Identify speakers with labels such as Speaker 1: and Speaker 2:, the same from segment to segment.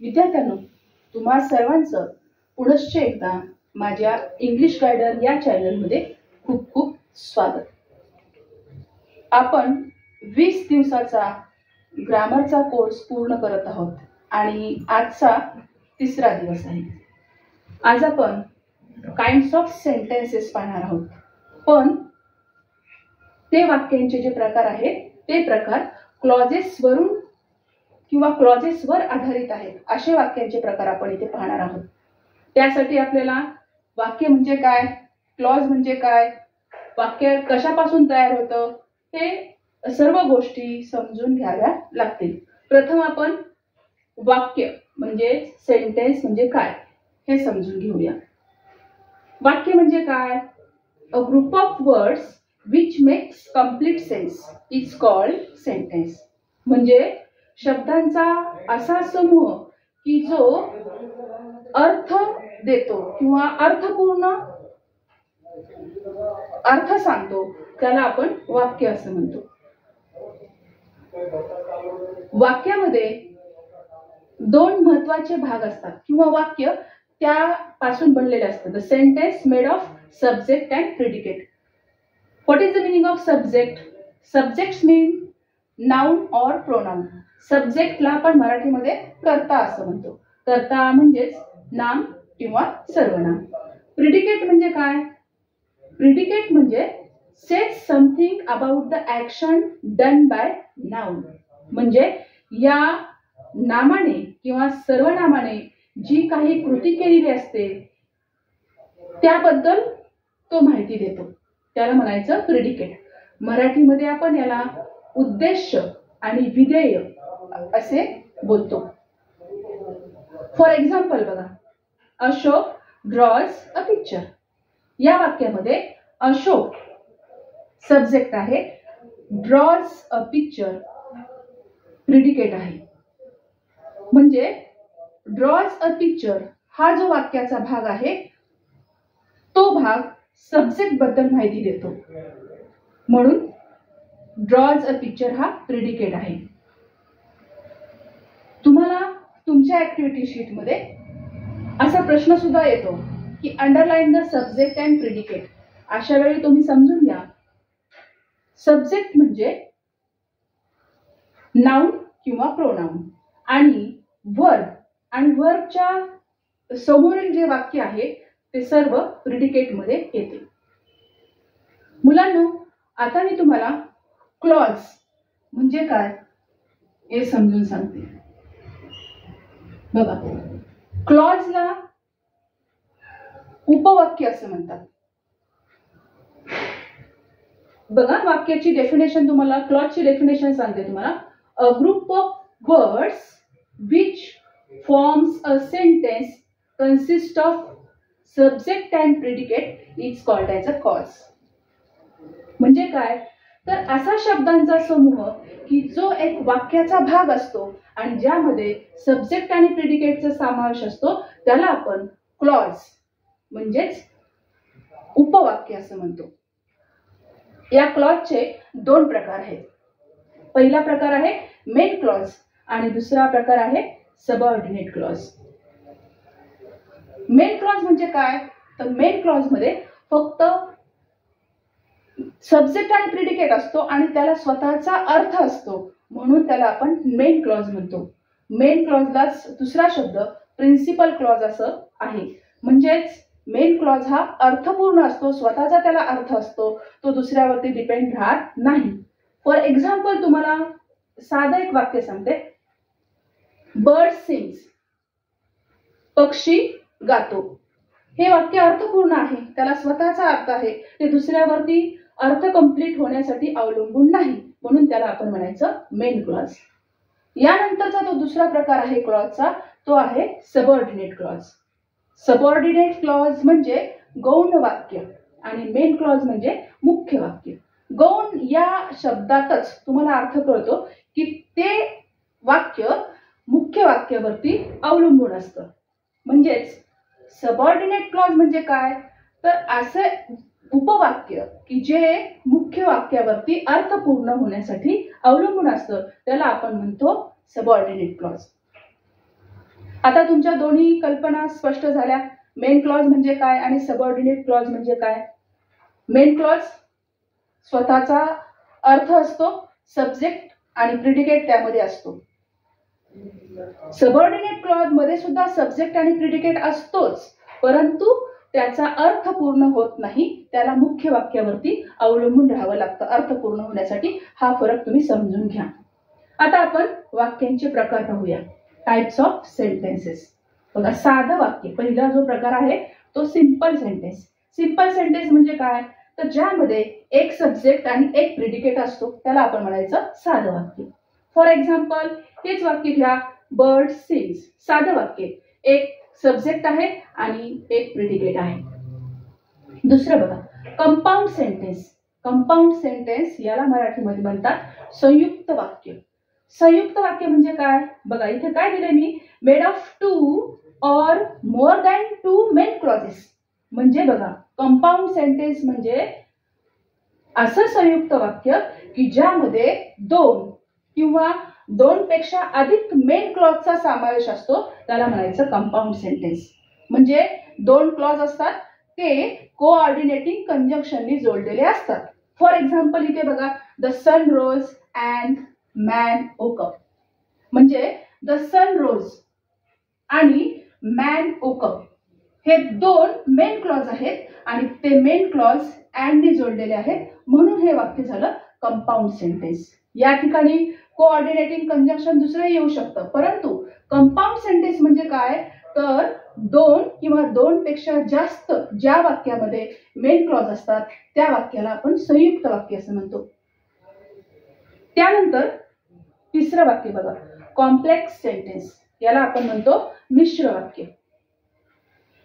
Speaker 1: विद्यार्थ्यांनो, तुम्हा सर्वांचं पुनश्च एकदा माझ्या इंग्लिश गायडर या चॅनलमध्ये खूप खूप स्वागत. आपण 20 दिवसाचा ग्रामरचा कोर्स पूर्ण करत आहोत आणि आजचा तिसरा दिवस आहे. आज आपण काइंड्स ऑफ सेंटेन्सेस पाहणार आहोत. पण ते वाक्यांचे जे प्रकार आहेत ते प्रकार क्लॉजेसवरून किंवा क्लॉजेसवर आधारित आहेत असे वाक्यांचे प्रकार आपण इथे पाहणार आहोत. त्यासाठी आपल्याला वाक्य म्हणजे काय, क्लॉज म्हणजे काय, वाक्य कशापासून तयार होतं हे सर्व गोष्टी समजून घ्याव्या लागतील. प्रथम आपण वाक्य म्हणजे सेंटेन्स म्हणजे काय हे समजून घेऊया. वाक्य म्हणजे काय? A group of words which makes complete sense is called sentence. म्हणजे शब्दांचा असा समूह की जो अर्थ देतो किंवा अर्थपूर्ण अर्थ सांगतो त्याला आपण वाक्य असं म्हणतो. वाक्यामध्ये दोन महत्वाचे भाग असतात किंवा वाक्य त्यापासून बनलेले असतं. The sentence made of subject and predicate. What is the meaning of subject? Subjects mean noun or pronoun. सब्जेक्टला आपण मराठीमध्ये कर्ता असं म्हणतो. कर्ता म्हणजेच नाम किंवा सर्वनाम. प्रिडिकेट म्हणजे काय? प्रिडिकेट म्हणजे says something about the action done by noun. म्हणजे या नामाने किंवा सर्वनामाने जी काही कृती केलेली असते त्याबद्दल तो माहिती देतो, त्याला म्हणायचं प्रिडिकेट. मराठीमध्ये आपण याला उद्देश आणि विधेय असे बोलतो. फॉर एक्झाम्पल बघा, अशोक ड्रॉज अ पिक्चर. या वाक्यामध्ये अशोक सब्जेक्ट आहे, ड्रॉज अ पिक्चर प्रिडिकेट आहे. म्हणजे ड्रॉज अ पिक्चर हा जो वाक्याचा भाग आहे तो भाग सब्जेक्ट बद्दल माहिती देतो, म्हणून ड्रॉज अ पिक्चर हा प्रिडिकेट आहे. तुम्हाला तुमच्या ऍक्टिव्हिटी शीट मध्ये असा प्रश्न सुद्धा येतो की underline the subject and predicate. अशा वेळी तुम्ही समजून घ्या, सब्जेक्ट म्हणजे नाउन किंवा प्रोनाउन आणि वर्ब, आणि वर्बच्या समोरील जे वाक्य आहे ते सर्व प्रिडिकेट मध्ये येते. मुलांनो, आता मी तुम्हाला क्लॉज म्हणजे काय हे समजून सांगते. बघा, क्लॉजला उपवाक्य असं म्हणतात. बघा, वाक्याची डेफिनेशन तुम्हाला, क्लॉजची डेफिनेशन सांगते तुम्हाला. A group of words which forms a sentence consist of subject and predicate is called as a clause. म्हणजे काय? तर असा शब्दांचा समूह की जो एक वाक्याचा भाग असतो आणि ज्यामध्ये सब्जेक्ट आणि प्रिडिकेटचा समावेश असतो त्याला आपण क्लॉज म्हणजेच उपवाक्य असं म्हणतो. या क्लॉजचे दोन प्रकार आहेत. पहिला प्रकार आहे मेन क्लॉज आणि दुसरा प्रकार आहे सबऑर्डिनेट क्लॉज. मेन क्लॉज म्हणजे काय? तर मेन क्लॉज मध्ये फक्त सब्जेक्ट आणि प्रिडिकेट असतो आणि त्याला स्वतःचा अर्थ असतो, म्हणून त्याला आपण मेन क्लॉज म्हणतो. मेन क्लॉजला दुसरा शब्द प्रिन्सिपल क्लॉज असं आहे. म्हणजेच मेन क्लॉज हा अर्थपूर्ण असतो, स्वतःचा त्याला अर्थ असतो, तो दुसऱ्यावरती डिपेंड राहत नाही. फॉर एक्झाम्पल तुम्हाला साधं एक वाक्य सांगते. Bird sings. पक्षी गातो. हे वाक्य अर्थपूर्ण आहे, त्याला स्वतःचा अर्थ आहे, ते दुसऱ्यावरती अर्थ कंप्लीट होण्यासाठी अवलंबून नाही, म्हणून त्याला आपण म्हणायचं मेन क्लॉज. यानंतरचा तो दुसरा प्रकार आहे क्लॉजचा, तो आहे सबऑर्डिनेट क्लॉज. सबऑर्डिनेट क्लॉज म्हणजे गौण वाक्य आणि मेन क्लॉज म्हणजे मुख्य वाक्य. गौण या शब्दातच तुम्हाला अर्थ कळतो की ते वाक्य मुख्य वाक्यावरती अवलंबून असतं. म्हणजेच सबऑर्डिनेट क्लॉज म्हणजे काय? तर असे उपवाक्य की जे मुख्य वाक्यावरती अर्थपूर्ण होण्यासाठी अवलंबून असतं त्याला आपण म्हणतो सबऑर्डिनेट क्लॉज. आता तुमच्या दोन्ही कल्पना स्पष्ट झाल्या. मेन क्लॉज म्हणजे काय आणि सबऑर्डिनेट क्लॉज म्हणजे काय. मेन क्लॉज स्वतःचा अर्थ असतो, सब्जेक्ट आणि प्रिडिकेट त्यामध्ये असतो. सबऑर्डिनेट क्लॉज मध्ये सुद्धा सब्जेक्ट आणि प्रिडिकेट असतोच, परंतु त्याचा अर्थ पूर्ण होत नाही, त्याला मुख्य वाक्यावरती अवलंबून राहावं लागतं अर्थ पूर्ण होण्यासाठी. हा फरक तुम्ही समजून घ्या. आता आपण वाक्यांचे प्रकार पाहूया. Types of sentences. बघा, साधं वाक्य पहिला जो प्रकार आहे तो सिंपल सेंटेन्स. सिंपल सेंटेन्स म्हणजे काय, तर ज्यामध्ये एक सब्जेक्ट आणि एक प्रिडिकेट असतो त्याला आपण म्हणायचं साधं वाक्य. फॉर एक्झाम्पल हेच वाक्य घ्या, बर्ड सिंग्स. साधं वाक्य, एक सब्जेक्ट आहे आणि एक प्रिडिकेट आहे. दुसरं बघा, कंपाऊंड सेंटेन्स. कंपाऊंड सेंटेन्स याला मराठीमध्ये म्हणतात संयुक्त वाक्य. संयुक्त वाक्य म्हणजे काय, बघा इथे काय दिलंय मी, मेड ऑफ 2 और मोर दॅन 2 मेन क्लॉजेस. म्हणजे बघा, कंपाऊंड सेंटेन्स म्हणजे असं संयुक्त वाक्य की ज्यामध्ये 2 किंवा 2 पेक्षा अधिक मेन क्लॉजचा समावेश असतो, त्याला म्हणायचं कंपाऊंड सेंटेन्स. म्हणजे 2 क्लॉज असतात, ते कोऑर्डिनेटिंग कंजंक्शननी जोडलेले असतात. फॉर एक्झाम्पल इथे बघा, the sun rose and man woke up. म्हणजे द सन रोज आणि मॅन वोक अप हे 2 मेन क्लॉज आहेत आणि ते मेन क्लॉज अँडनी जोडलेले आहेत, म्हणून हे वाक्य झालं कंपाऊंड सेंटेन्स. या ठिकाणी कोऑर्डिनेटिंग कंजंक्शन दुसरं येऊ शकतं, परंतु कंपाऊंड सेंटेन्स म्हणजे काय, तर 2 किंवा 2 पेक्षा जास्त ज्या वाक्यामध्ये मेन क्लॉज असतात त्या वाक्याला आपण संयुक्त वाक्य असं म्हणतो. त्यानंतर तिसरं वाक्य बघा, कॉम्प्लेक्स सेंटेन्स. याला आपण म्हणतो मिश्र वाक्य.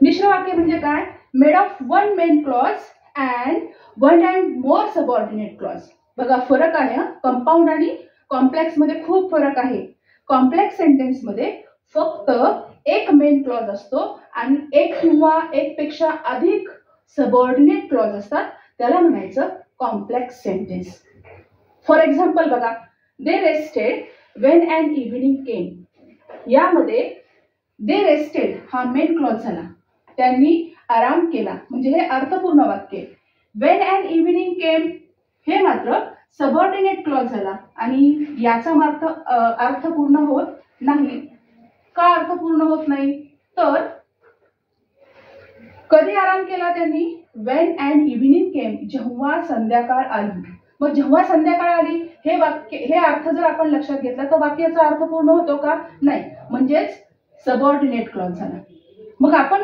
Speaker 1: मिश्र वाक्य म्हणजे काय, made of 1 main clause and 1 and more subordinate clause. बघा फरक आहे, कंपाऊंड आणि कॉम्प्लेक्स मध्ये खूप फरक आहे. कॉम्प्लेक्स सेंटेन्स मध्ये फक्त एक मेन क्लॉज असतो आणि एक किंवा एक पेक्षा अधिक सबऑर्डिनेट क्लॉज असतात, त्याला म्हणायचं कॉम्प्लेक्स सेंटेन्स. फॉर एक्झाम्पल बघा, दे रेस्टेड वेन अँड इव्हिनिंग केम. यामध्ये दे रेस्टेड हा मेन क्लॉज झाला, त्यांनी आराम केला, म्हणजे हे अर्थपूर्ण वाक्य. वेन अँड इव्हिनिंग केम हे मात्र सबऑर्डिनेट क्लॉज झाला आणि याचा अर्थ पूर्ण होत नाही. का अर्थ पूर्ण होत नाही, तर कधी आराम केला त्यांनी, वेन अँड इव्हिनिंग केम, जेव्हा संध्याकाळ आली. मग जेव्हा संध्याकाळ आली हे वाक्य, हे अर्थ जर आपण लक्षात घेतला तर वाक्याचा अर्थ पूर्ण होतो का, नाही, म्हणजेच सबऑर्डिनेट क्लॉज झाला. मग आपण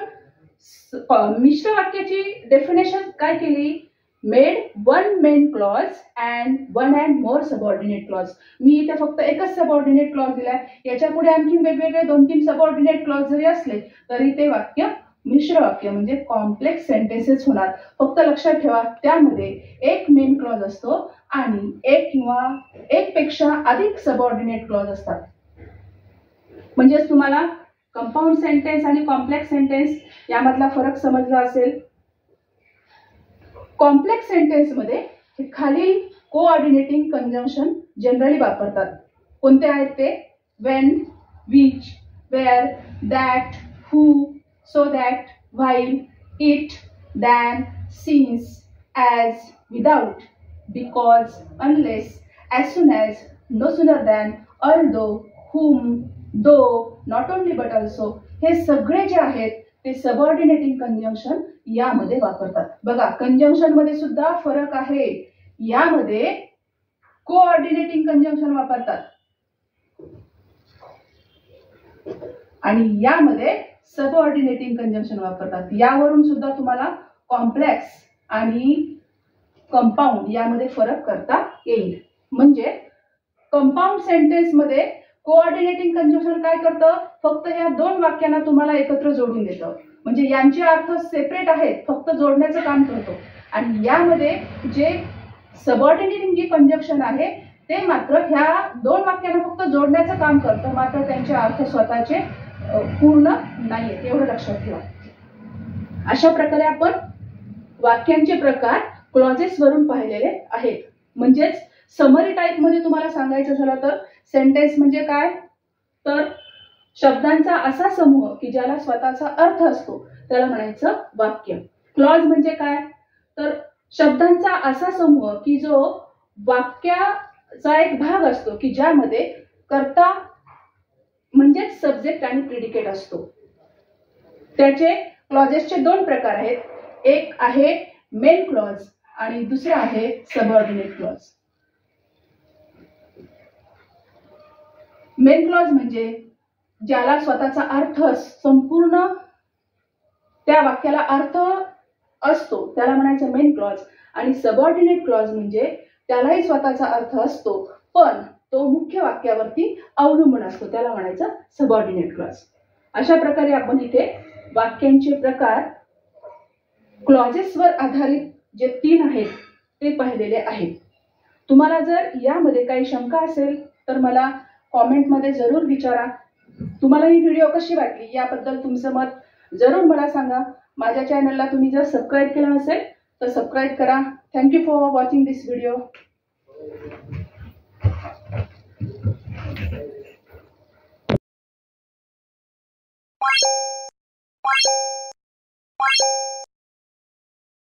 Speaker 1: मिश्र वाक्याची डेफिनेशन काय केली, made 1 main clause and 1 and more subordinate clause. मी इथे फक्त एकच सबऑर्डिनेट क्लॉज दिलाय, याच्या पुढे आणखी वेगवेगळे 2-3 सबऑर्डिनेट क्लॉज जरी असले तरी ते वाक्य मिश्र वाक्य म्हणजे कॉम्प्लेक्स सेंटेन्सेस होणार. फक्त लक्षात ठेवा, त्यामध्ये एक मेन क्लॉज असतो आणि एक किंवा एक पेक्षा अधिक सबऑर्डिनेट क्लॉज असतात. म्हणजेच तुम्हाला कंपाऊंड सेंटेन्स आणि कॉम्प्लेक्स सेंटेन्स यामधला फरक समजला असेल. कॉम्प्लेक्स सेंटेन्स मध्ये हे खालील कोऑर्डिनेटिंग कंजंक्शन जनरली वापरतात. कोणते आहेत ते, when, which, where, that, who, so that, while, it, than, since, as, without, because, unless, as soon as, no sooner than, although, whom, though, not only but also. हे सगळे जे आहेत ते subordinating conjunction यामध्ये वापरतात. बघा, कंजंक्शन मध्ये सुद्धा फरक आहे. यामध्ये कोऑर्डिनेटिंग कंजंक्शन वापरतात आणि यामध्ये सबऑर्डिनेटिंग कंजंक्शन वापरतात. यावरून सुद्धा तुम्हाला कॉम्प्लेक्स आणि कंपाऊंड यामध्ये फरक करता येईल. म्हणजे कंपाऊंड सेंटेन्स मध्ये कोऑर्डिनेटिंग कंजंक्शन काय करतं, फक्त या 2 वाक्यांना तुम्हाला एकत्र जोडून देतं. म्हणजे यांचे अर्थ सेपरेट आहेत, फक्त जोडण्याचं काम करतो. आणि यामध्ये जे सबऑर्डिनेटिंग जे कंजंक्शन आहे ते मात्र ह्या 2 वाक्यांना फक्त जोडण्याचं काम करतं, मात्र त्यांचे अर्थ स्वतःचे पूर्ण नाहीये, एवढं लक्षात ठेवा. अशा प्रकारे आपण वाक्यांचे प्रकार क्लॉजेस वरून पाहिलेले आहेत. म्हणजेच समरी टाईप मध्ये तुम्हाला सांगायचं झालं तर सेंटेन्स म्हणजे काय, तर शब्दांचा असा समूह की ज्याला स्वतःचा अर्थ असतो त्याला म्हणायचं वाक्य. क्लॉज म्हणजे काय, तर शब्दांचा असा समूह की जो वाक्याचा एक भाग असतो की ज्यामध्ये कर्ता म्हणजेच सब्जेक्ट आणि प्रिडिकेट असतो. त्याचे क्लॉजेसचे 2 प्रकार आहेत. एक आहे मेन क्लॉज आणि दुसरा आहे सबऑर्डिनेट क्लॉज. मेन क्लॉज म्हणजे ज्याला स्वतःचा अर्थ संपूर्ण त्या वाक्याला अर्थ असतो त्याला म्हणायचं मेन क्लॉज. आणि सबऑर्डिनेट क्लॉज म्हणजे त्यालाही स्वतःचा अर्थ असतो पण तो मुख्य वाक्यावरती अवलंबून असतो त्याला म्हणायचं सबऑर्डिनेट क्लॉज. अशा प्रकारे आपण इथे वाक्यांचे प्रकार क्लॉजेसवर आधारित जे 3 आहेत ते पाहिलेले आहेत. तुम्हाला जर यामध्ये काही शंका असेल तर मला कॉमेंटमध्ये जरूर विचारा. तुम्हाला ही व्हिडिओ कशी वाटली याबद्दल तुमचं मत जरूर मला सांगा. माझ्या चॅनलला तुम्ही जर सबस्क्राईब केलं नसेल तर सबस्क्राईब करा. Thank you for watching this video.